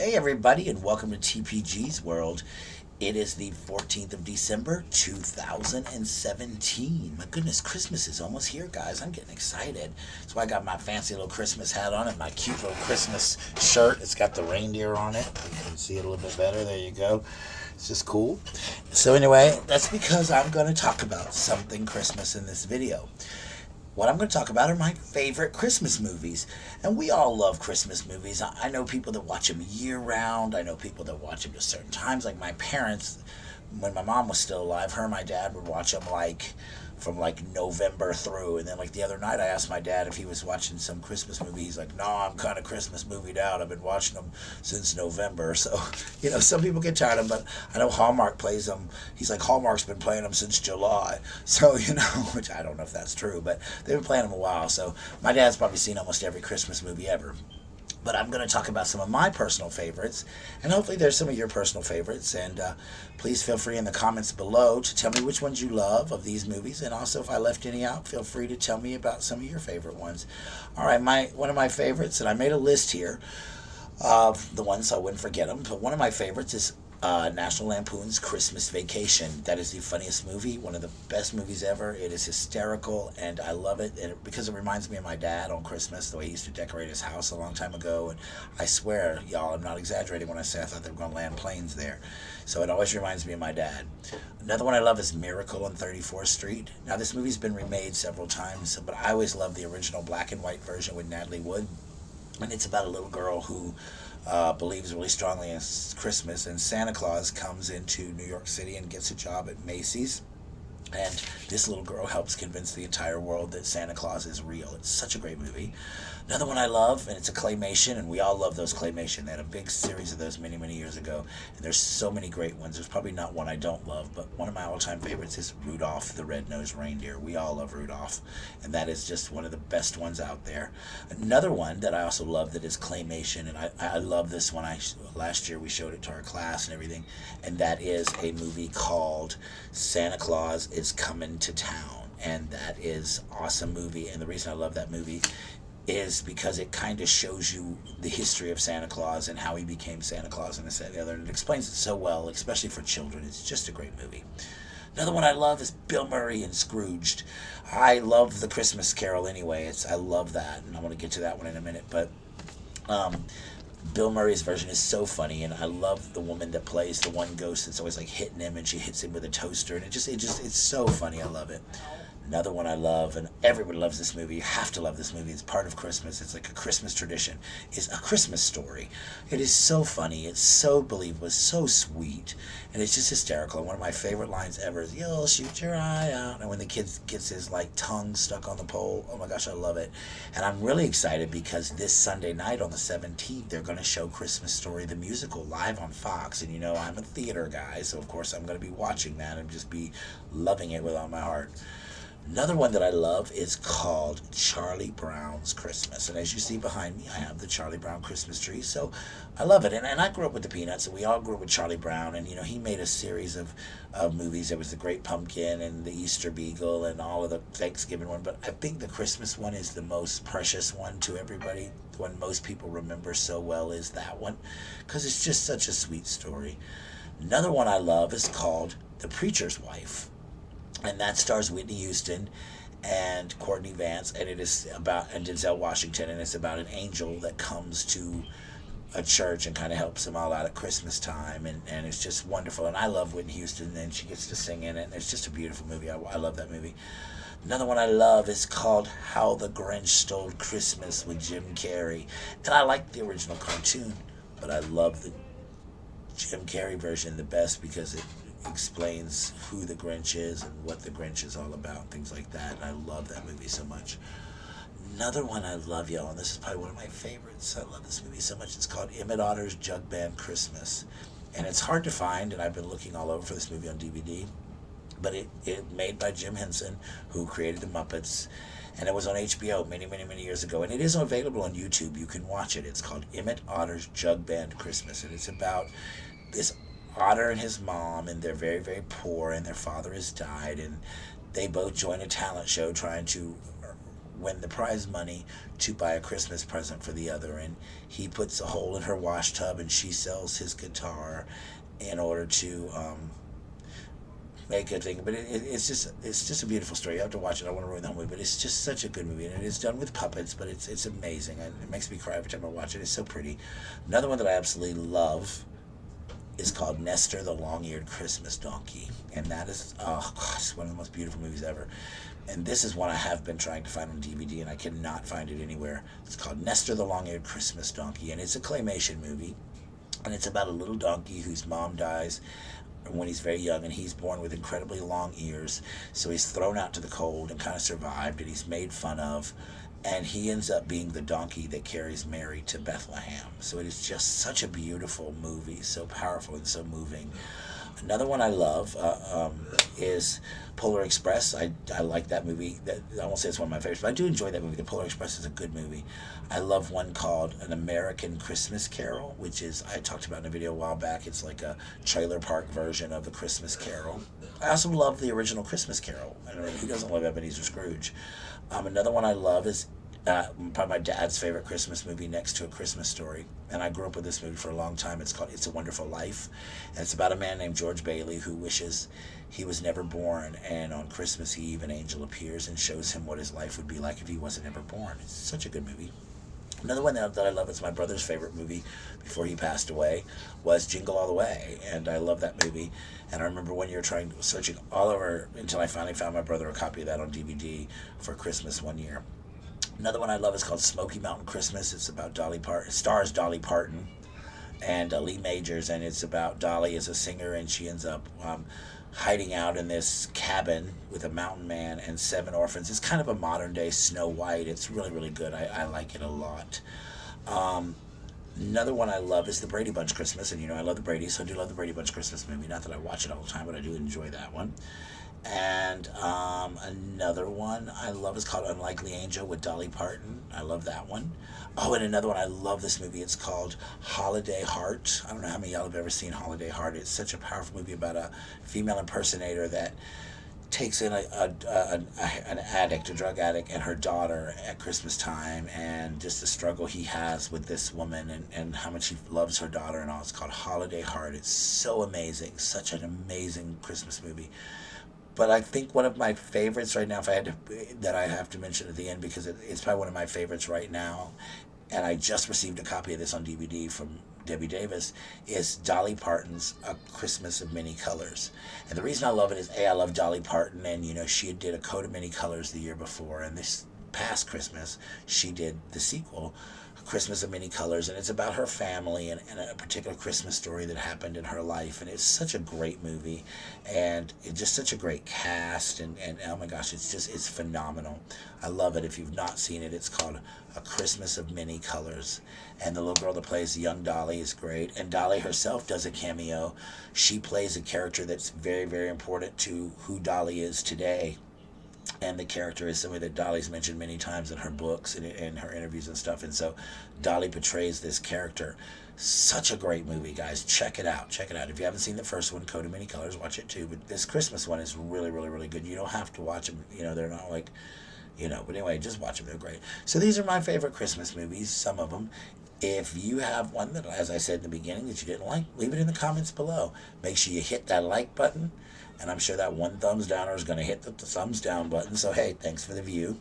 Hey everybody, and welcome to TPG's World. It is the 14th of December, 2017. My goodness, Christmas is almost here, guys. I'm getting excited. That's why I got my fancy little Christmas hat on and my cute little Christmas shirt. It's got the reindeer on it. You can see it a little bit better. There you go. It's just cool. So anyway, that's because I'm going to talk about something Christmas in this video. What I'm going to talk about are my favorite Christmas movies. And we all love Christmas movies. I know people that watch them year round. I know people that watch them at certain times. Like my parents, when my mom was still alive, her and my dad would watch them from November through. And then like the other night I asked my dad if he was watching some Christmas movie. He's like, no, I'm kind of Christmas movied out. I've been watching them since November. So, some people get tired of them, but I know Hallmark plays them. He's like, Hallmark's been playing them since July. So, which I don't know if that's true, but they've been playing them a while. So my dad's probably seen almost every Christmas movie ever. But I'm going to talk about some of my personal favorites, and hopefully there's some of your personal favorites. And please feel free in the comments below to tell me which ones you love of these movies, and also if I left any out, feel free to tell me about some of your favorite ones. All right, one of my favorites, and I made a list here of the ones so I wouldn't forget them. But one of my favorites is National Lampoon's Christmas Vacation. That is the funniest movie, one of the best movies ever. It is hysterical, and I love it, because it reminds me of my dad on Christmas, the way he used to decorate his house a long time ago. And I swear, y'all, I'm not exaggerating when I say I thought they were going to land planes there. So it always reminds me of my dad. Another one I love is Miracle on 34th Street. Now, this movie's been remade several times, but I always love the original black and white version with Natalie Wood. And it's about a little girl who believes really strongly in Christmas, and Santa Claus comes into New York City and gets a job at Macy's. And this little girl helps convince the entire world that Santa Claus is real. It's such a great movie. Another one I love, and it's a claymation, and we all love those claymation. They had a big series of those many, many years ago, and there's so many great ones. There's probably not one I don't love, but one of my all-time favorites is Rudolph the Red-Nosed Reindeer. We all love Rudolph, and that is just one of the best ones out there. Another one that I also love that is claymation, and I love this one. Last year we showed it to our class and everything, and that is a movie called Santa Claus is Coming to Town, and that is an awesome movie. And the reason I love that movie is because it kind of shows you the history of Santa Claus and how he became Santa Claus and this and the other, and it explains it so well, especially for children. It's just a great movie. Another one I love is Bill Murray and Scrooged. I love the Christmas Carol anyway. I love that, and I'm going to get to that one in a minute. But Bill Murray's version is so funny, and I love the woman that plays the one ghost that's always like hitting him, and she hits him with a toaster, and it's so funny. I love it. Another one I love, and everybody loves this movie. You have to love this movie. It's part of Christmas. It's like a Christmas tradition. Is A Christmas Story. It is so funny. It's so believable. It's so sweet, and it's just hysterical. And one of my favorite lines ever is, "You'll shoot your eye out." And when the kid gets his tongue stuck on the pole, oh my gosh, I love it. And I'm really excited because this Sunday night on the 17th, they're going to show Christmas Story the musical live on Fox. And I'm a theater guy, so of course I'm going to be watching that and just be loving it with all my heart. Another one that I love is called Charlie Brown's Christmas. And as you see behind me, I have the Charlie Brown Christmas tree. So I love it. And I grew up with the Peanuts, and we all grew up with Charlie Brown. And, he made a series of movies. There was The Great Pumpkin and The Easter Beagle and all of the Thanksgiving one. But I think the Christmas one is the most precious one to everybody. The one most people remember so well is that one, because it's just such a sweet story. Another one I love is called The Preacher's Wife. And that stars Whitney Houston and Courtney Vance, and it is about, and Denzel Washington, and it's about an angel that comes to a church and kind of helps them all out at Christmas time, and it's just wonderful. And I love Whitney Houston, and she gets to sing in it, and it's just a beautiful movie. I love that movie. Another one I love is called How the Grinch Stole Christmas with Jim Carrey, and I like the original cartoon, but I love the Jim Carrey version the best because it explains who the Grinch is and what the Grinch is all about, things like that. And I love that movie so much. Another one I love, y'all, and this is probably one of my favorites. I love this movie so much. It's called Emmett Otter's Jug Band Christmas. And it's hard to find, and I've been looking all over for this movie on DVD. But it made by Jim Henson, who created the Muppets. And it was on HBO many, many, many years ago. And it is available on YouTube. You can watch it. It's called Emmett Otter's Jug Band Christmas. And it's about this Otter and his mom, and they're very, very poor, and their father has died, and they both join a talent show trying to win the prize money to buy a Christmas present for the other, and he puts a hole in her wash tub, and she sells his guitar in order to make a thing. But it's just a beautiful story. You have to watch it. I don't want to ruin the whole movie, but it's just such a good movie, and it's done with puppets, but it's amazing, and it makes me cry every time I watch it. It's so pretty. Another one that I absolutely love is called Nestor the Long-Eared Christmas Donkey, and that is, oh gosh, one of the most beautiful movies ever. And this is one I have been trying to find on DVD, and I cannot find it anywhere. It's called Nestor the Long-Eared Christmas Donkey, and it's a claymation movie, and it's about a little donkey whose mom dies when he's very young, and he's born with incredibly long ears, so he's thrown out to the cold and kind of survived, and he's made fun of, and he ends up being the donkey that carries Mary to Bethlehem. So it is just such a beautiful movie, so powerful and so moving. Another one I love is Polar Express. I like that movie. I won't say it's one of my favorites, but I do enjoy that movie. The Polar Express is a good movie. I love one called An American Christmas Carol, which is, I talked about in a video a while back. It's like a trailer park version of the Christmas Carol. I also love the original Christmas Carol. I don't know, who doesn't love Ebenezer Scrooge? Another one I love is probably my dad's favorite Christmas movie, next to A Christmas Story, and I grew up with this movie for a long time. It's called It's a Wonderful Life, and it's about a man named George Bailey who wishes he was never born, and on Christmas Eve an angel appears and shows him what his life would be like if he wasn't ever born. It's such a good movie. Another one that I love, it's my brother's favorite movie before he passed away, was Jingle All the Way, and I love that movie. And I remember one year searching all over until I finally found my brother a copy of that on DVD for Christmas one year. Another one I love is called Smoky Mountain Christmas. It's about Dolly Parton. It stars Dolly Parton and Lee Majors, and it's about Dolly as a singer, and she ends up hiding out in this cabin with a mountain man and 7 orphans. It's kind of a modern day Snow White. It's really, really good. I like it a lot. Another one I love is The Brady Bunch Christmas, and you know I love the Brady's, so I do love the Brady Bunch Christmas movie. Not that I watch it all the time, but I do enjoy that one. And another one I love is called Unlikely Angel with Dolly Parton. I love that one. Oh, and another one, I love this movie. It's called Holiday Heart. I don't know how many of y'all have ever seen Holiday Heart. It's such a powerful movie about a female impersonator that takes in an addict, a drug addict, and her daughter at Christmas time, and just the struggle he has with this woman, and how much he loves her daughter and all. It's called Holiday Heart. It's so amazing. Such an amazing Christmas movie. But I think one of my favorites right now, that I have to mention at the end, because it's probably one of my favorites right now, and I just received a copy of this on DVD from Debbie Davis, is Dolly Parton's A Christmas of Many Colors. And the reason I love it is, I love Dolly Parton, and you know, she did A Coat of Many Colors the year before, and this past Christmas she did the sequel, Christmas of Many Colors, and it's about her family and a particular Christmas story that happened in her life, and it's such a great movie, and it's just such a great cast, and oh my gosh, it's phenomenal. I love it. If you've not seen it, it's called A Christmas of Many Colors, and the little girl that plays young Dolly is great, and Dolly herself does a cameo. She plays a character that's very, very important to who Dolly is today. And the character is somebody that Dolly's mentioned many times in her books and in her interviews and stuff. And so Dolly portrays this character. Such a great movie, guys. Check it out. Check it out. If you haven't seen the first one, Coat of Many Colors, watch it too. But this Christmas one is really, really, really good. You don't have to watch them. You know, they're not like, you know. But anyway, just watch them. They're great. So these are my favorite Christmas movies, some of them. If you have one that, as I said in the beginning, that you didn't like, leave it in the comments below. Make sure you hit that like button. And I'm sure that one thumbs downer is going to hit the thumbs down button. So, hey, thanks for the view.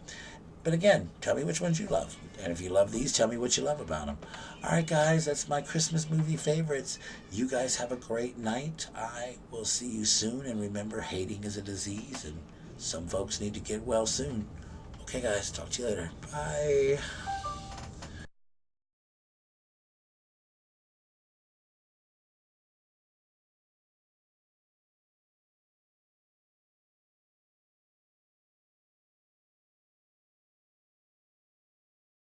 But again, tell me which ones you love. And if you love these, tell me what you love about them. All right, guys, that's my Christmas movie favorites. You guys have a great night. I will see you soon. And remember, hating is a disease, and some folks need to get well soon. Okay, guys, talk to you later. Bye.